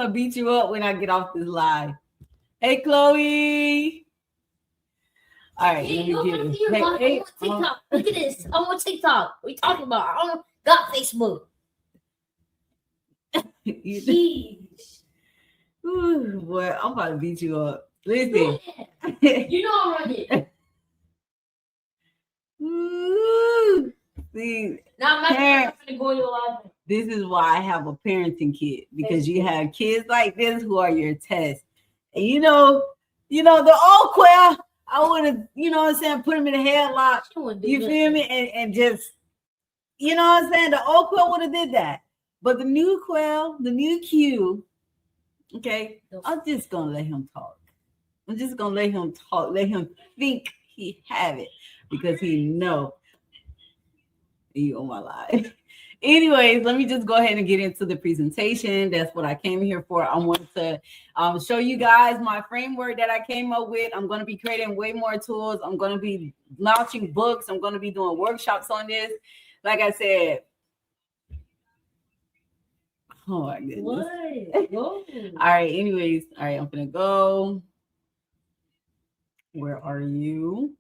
I'll beat you up when I get off this live. Hey, Chloe. All right, Hey, let me get it. I'm on TikTok. Look at this. I'm on TikTok. What are you talking about? I don't got Facebook. Jeez. Ooh, boy, I'm about to beat you up. Listen. You know I'm running. Ooh. See, Now I'm going to go your live. This is why I have a parenting kit, because you have kids like this who are your test. And you know, the old quail, I would have, you know what I'm saying, put him in a headlock. You feel me? And just, you know what I'm saying? The old quail would have did that. But the new quail, the new Q, okay, I'm just gonna let him talk. I'm just gonna let him talk, let him think he have it, because he know you on my life. Anyways, let me just go ahead and get into the presentation. That's what I came here for. I want to show you guys my framework that I came up with. I'm going to be creating way more tools. I'm going to be launching books. I'm going to be doing workshops on this. Like I said, oh my goodness. What? All right. Anyways, all right. I'm going to go. Where are you?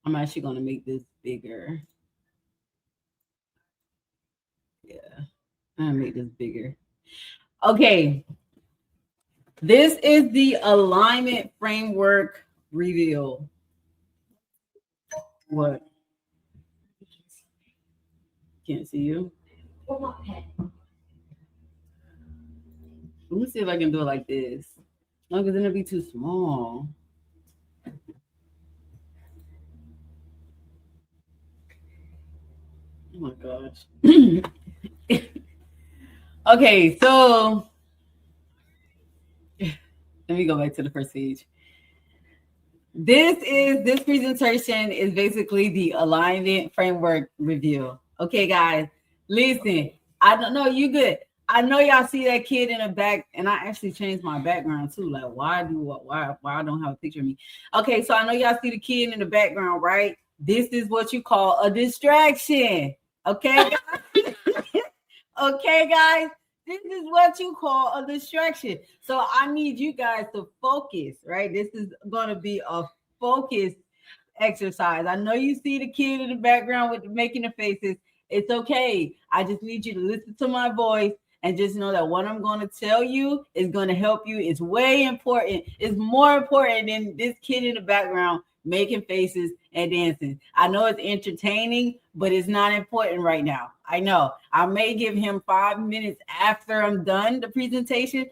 I'm actually going to make this bigger. Yeah, I'm gonna make this bigger. Okay, this is the alignment framework reveal. What? Can't see you. Let me see if I can do it like this. No, because then it'll be too small. Oh my gosh. Okay, so let me go back to the first page. This presentation is basically the alignment framework review. Okay, guys, listen. I don't know, you good. I know y'all see that kid in the back, and I actually changed my background too. Like, why I don't have a picture of me? Okay, so I know y'all see the kid in the background, right? This is what you call a distraction. Okay, guys? Okay, guys. This is what you call a distraction. So I need you guys to focus, right? This is going to be a focus exercise. I know you see the kid in the background with making the faces. It's okay. I just need you to listen to my voice and just know that what I'm going to tell you is going to help you. It's way important. It's more important than this kid in the background making faces and dancing. I know it's entertaining, but it's not important right now. I know. I may give him 5 minutes after I'm done the presentation,